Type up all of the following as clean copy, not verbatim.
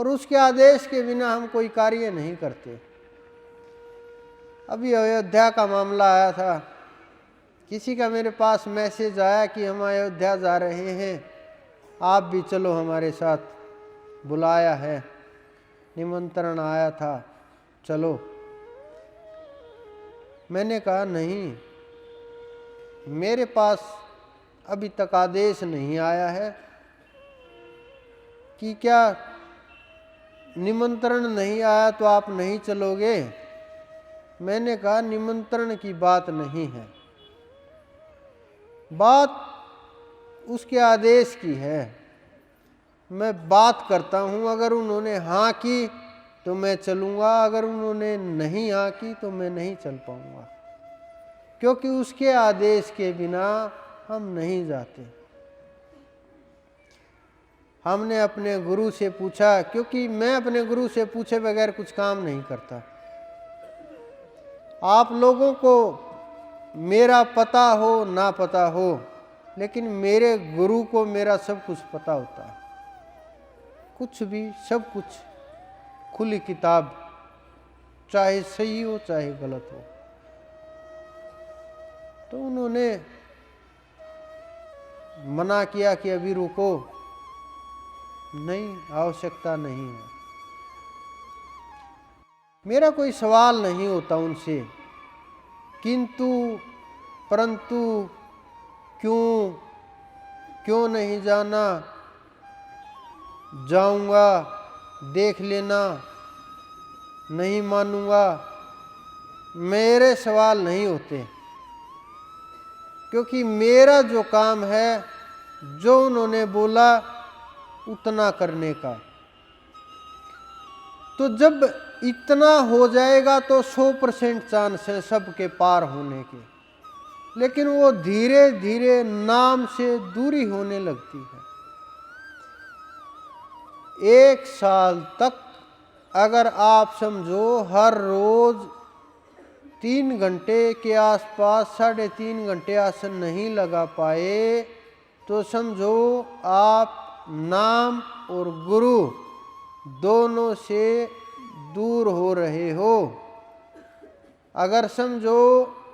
और उसके आदेश के बिना हम कोई कार्य नहीं करते। अभी अयोध्या का मामला आया था, किसी का मेरे पास मैसेज आया कि हम अयोध्या जा रहे हैं, आप भी चलो हमारे साथ, बुलाया है, निमंत्रण आया था, चलो। मैंने कहा नहीं, मेरे पास अभी तक आदेश नहीं आया है कि क्या निमंत्रण नहीं आया तो आप नहीं चलोगे। मैंने कहा निमंत्रण की बात नहीं है, बात उसके आदेश की है। मैं बात करता हूँ, अगर उन्होंने हाँ की तो मैं चलूँगा, अगर उन्होंने नहीं हाँ की तो मैं नहीं चल पाऊँगा, क्योंकि उसके आदेश के बिना हम नहीं जाते। हमने अपने गुरु से पूछा, क्योंकि मैं अपने गुरु से पूछे बगैर कुछ काम नहीं करता। आप लोगों को मेरा पता हो ना पता हो, लेकिन मेरे गुरु को मेरा सब कुछ पता होता है, कुछ भी, सब कुछ खुली किताब, चाहे सही हो चाहे गलत हो। तो उन्होंने मना किया कि अभी रुको, नहीं, आवश्यकता नहीं है। मेरा कोई सवाल नहीं होता उनसे, किंतु परंतु क्यों नहीं जाना, जाऊंगा, देख लेना, नहीं मानूंगा, मेरे सवाल नहीं होते। क्योंकि मेरा जो काम है, जो उन्होंने बोला उतना करने का, तो जब इतना हो जाएगा तो 100% चांस है सबके पार होने के। लेकिन वो धीरे धीरे नाम से दूरी होने लगती है। 1 साल तक अगर आप समझो हर रोज 3 घंटे के आसपास, 3.5 घंटे आसन नहीं लगा पाए, तो समझो आप नाम और गुरु दोनों से दूर हो रहे हो। अगर समझो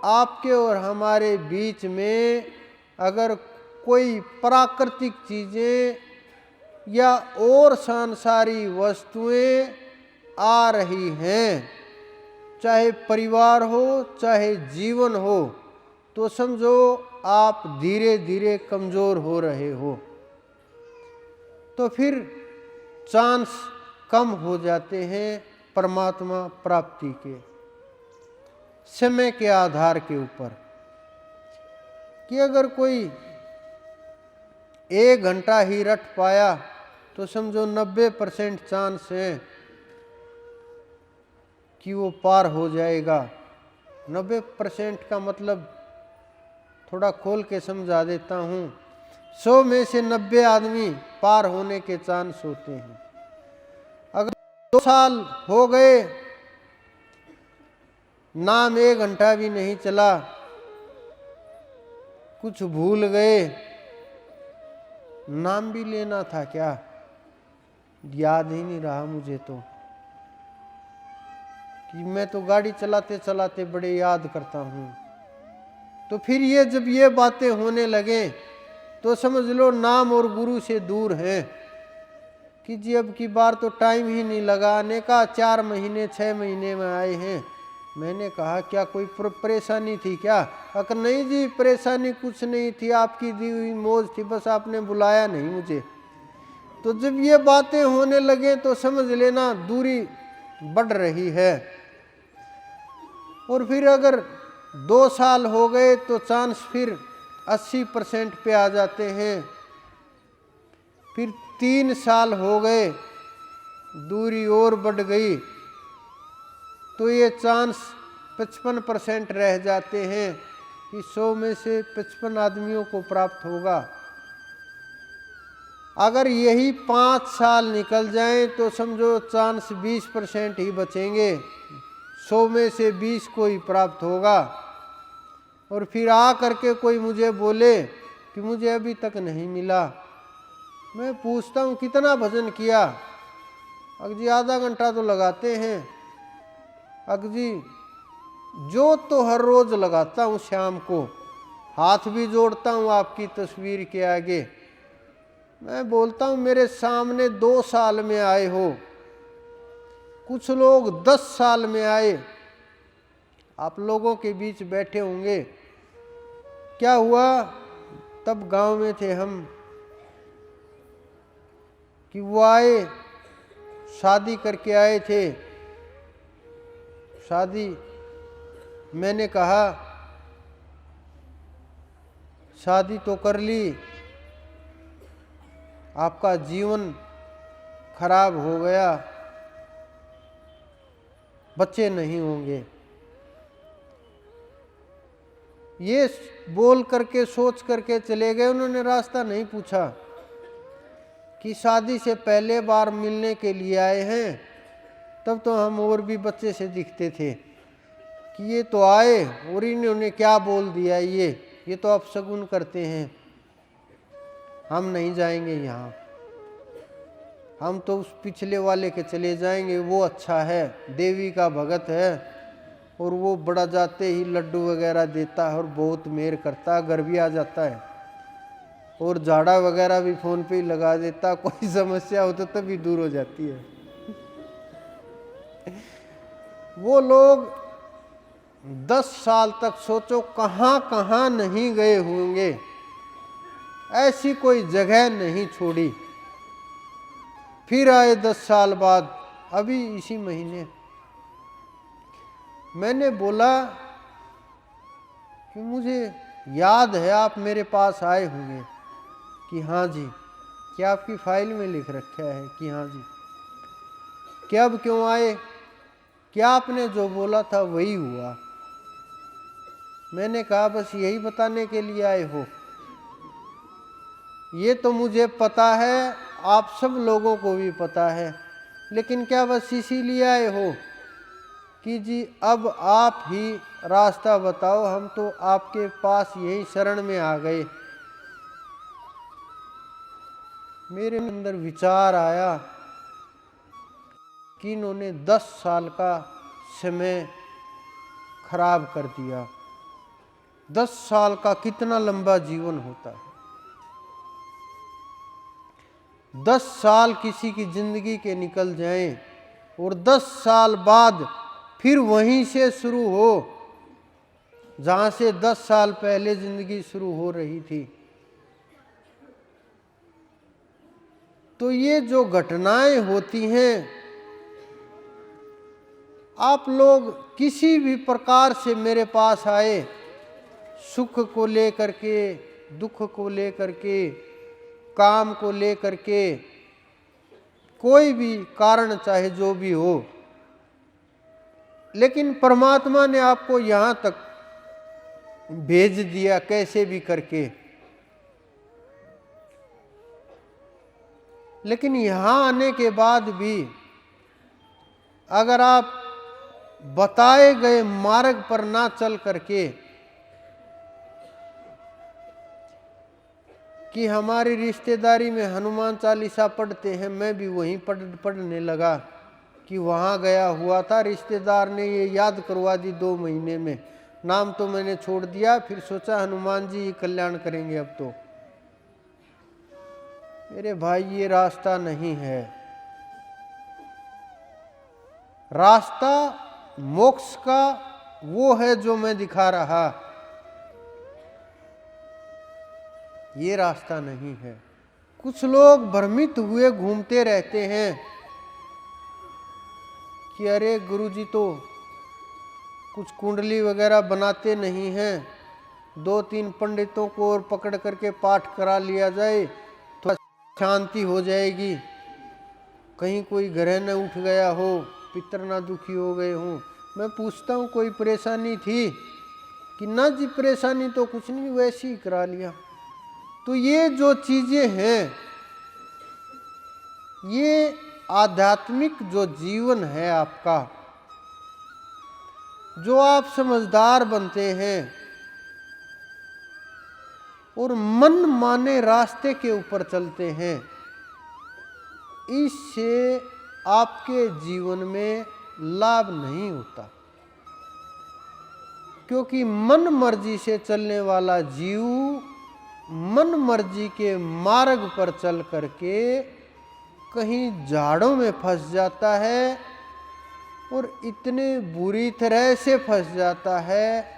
आपके और हमारे बीच में अगर कोई प्राकृतिक चीजें या और सांसारिक वस्तुएं आ रही हैं, चाहे परिवार हो चाहे जीवन हो, तो समझो आप धीरे धीरे कमजोर हो रहे हो। तो फिर चांस कम हो जाते हैं परमात्मा प्राप्ति के, समय के आधार के ऊपर। कि अगर कोई 1 घंटा ही रट पाया तो समझो 90% चांस है कि वो पार हो जाएगा। 90% का मतलब थोड़ा खोल के समझा देता हूँ, 100 में से 90 आदमी पार होने के चांस होते हैं। अगर 2 साल हो गए, नाम 1 घंटा भी नहीं चला, कुछ भूल गए, नाम भी लेना था क्या, याद ही नहीं रहा मुझे तो, कि मैं तो गाड़ी चलाते चलाते बड़े याद करता हूँ। तो फिर ये जब ये बातें होने लगे तो समझ लो नाम और गुरु से दूर है। कि जी अब की बार तो टाइम ही नहीं लगाने का, 4 महीने 6 महीने में आए हैं। मैंने कहा क्या कोई परेशानी थी क्या? अगर नहीं जी परेशानी कुछ नहीं थी, आपकी दी हुई मौज थी, बस आपने बुलाया नहीं मुझे। तो जब ये बातें होने लगे तो समझ लेना दूरी बढ़ रही है। और फिर अगर 2 साल हो गए तो चांस फिर 80% पे आ जाते हैं। फिर 3 साल हो गए, दूरी और बढ़ गई, तो ये चांस 55% रह जाते हैं कि 100 में से 55 आदमियों को प्राप्त होगा। अगर यही 5 साल निकल जाएं तो समझो चांस 20% ही बचेंगे, 100 में से 20 को ही प्राप्त होगा। और फिर आ करके कोई मुझे बोले कि मुझे अभी तक नहीं मिला। मैं पूछता हूँ कितना भजन किया? अग जी आधा घंटा तो लगाते हैं। अग जी जो तो हर रोज लगाता हूँ, शाम को हाथ भी जोड़ता हूँ आपकी तस्वीर के आगे। मैं बोलता हूँ मेरे सामने 2 साल में आए हो, कुछ लोग 10 साल में आए, आप लोगों के बीच बैठे होंगे। क्या हुआ, तब गांव में थे हम, कि वो आए, शादी करके आए थे। शादी, मैंने कहा शादी तो कर ली, आपका जीवन खराब हो गया, बच्चे नहीं होंगे। ये बोल करके सोच करके चले गए। उन्होंने रास्ता नहीं पूछा कि शादी से पहले बार मिलने के लिए आए हैं, तब तो हम और भी बच्चे से दिखते थे, कि ये तो आए और इन्होंने क्या बोल दिया, ये तो आप शगुन करते हैं, हम नहीं जाएंगे यहाँ, हम तो उस पिछले वाले के चले जाएंगे, वो अच्छा है, देवी का भगत है, और वो बड़ा जाते ही लड्डू वगैरह देता है और बहुत मेहर करता है, घर भी आ जाता है, और झाड़ा वगैरह भी फोन पे ही लगा देता, कोई समस्या हो तो तभी दूर हो जाती है। वो लोग 10 साल तक सोचो कहाँ कहाँ नहीं गए होंगे, ऐसी कोई जगह नहीं छोड़ी। फिर आए 10 साल बाद, अभी इसी महीने। मैंने बोला कि मुझे याद है आप मेरे पास आए होंगे। कि हाँ जी। क्या आपकी फाइल में लिख रखा है? कि हाँ जी। क्या अब क्यों आए? क्या आपने जो बोला था वही हुआ? मैंने कहा बस यही बताने के लिए आए हो? ये तो मुझे पता है, आप सब लोगों को भी पता है, लेकिन क्या बस इसीलिए आए हो कि जी अब आप ही रास्ता बताओ, हम तो आपके पास यही शरण में आ गए। मेरे अंदर विचार आया कि इन्होंने 10 साल का समय खराब कर दिया। 10 साल का कितना लंबा जीवन होता है। 10 साल किसी की जिंदगी के निकल जाएं और 10 साल बाद फिर वहीं से शुरू हो जहां से 10 साल पहले जिंदगी शुरू हो रही थी। तो ये जो घटनाएं होती हैं, आप लोग किसी भी प्रकार से मेरे पास आए, सुख को लेकर के, दुख को लेकर के, काम को लेकर के, कोई भी कारण चाहे जो भी हो, लेकिन परमात्मा ने आपको यहाँ तक भेज दिया कैसे भी करके। लेकिन यहाँ आने के बाद भी अगर आप बताए गए मार्ग पर ना चल करके, कि हमारी रिश्तेदारी में हनुमान चालीसा पढ़ते हैं, मैं भी वहीं पढ़ने लगा, कि वहाँ गया हुआ था, रिश्तेदार ने ये याद करवा दी 2 महीने में, नाम तो मैंने छोड़ दिया, फिर सोचा हनुमान जी कल्याण करेंगे अब तो। मेरे भाई ये रास्ता नहीं है। रास्ता मोक्ष का वो है जो मैं दिखा रहा, ये रास्ता नहीं है। कुछ लोग भ्रमित हुए घूमते रहते हैं कि अरे गुरुजी तो कुछ कुंडली वगैरह बनाते नहीं हैं, 2-3 पंडितों को और पकड़ करके पाठ करा लिया जाए तो शांति हो जाएगी, कहीं कोई ग्रह न उठ गया हो, पितर ना दुखी हो गए हों। मैं पूछता हूँ कोई परेशानी थी? कि ना जी परेशानी तो कुछ नहीं, वैसे ही करा लिया। तो ये जो चीजें हैं, ये आध्यात्मिक जो जीवन है आपका, जो आप समझदार बनते हैं और मन माने रास्ते के ऊपर चलते हैं, इससे आपके जीवन में लाभ नहीं होता, क्योंकि मन मर्जी से चलने वाला जीव मन मर्जी के मार्ग पर चल करके कहीं झाड़ों में फंस जाता है और इतने बुरी तरह से फंस जाता है,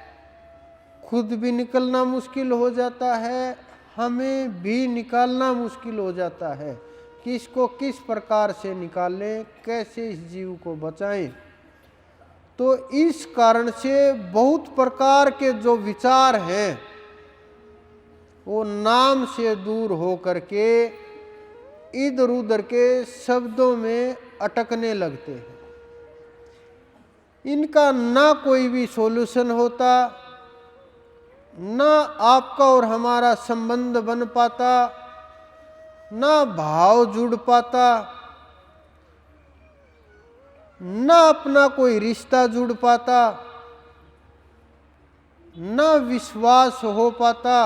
खुद भी निकलना मुश्किल हो जाता है, हमें भी निकालना मुश्किल हो जाता है कि इसको किस प्रकार से निकालें, कैसे इस जीव को बचाएं। तो इस कारण से बहुत प्रकार के जो विचार हैं वो नाम से दूर हो करके इधर उधर के शब्दों में अटकने लगते हैं। इनका ना कोई भी सॉल्यूशन होता, ना आपका और हमारा संबंध बन पाता, ना भाव जुड़ पाता, ना अपना कोई रिश्ता जुड़ पाता, ना विश्वास हो पाता,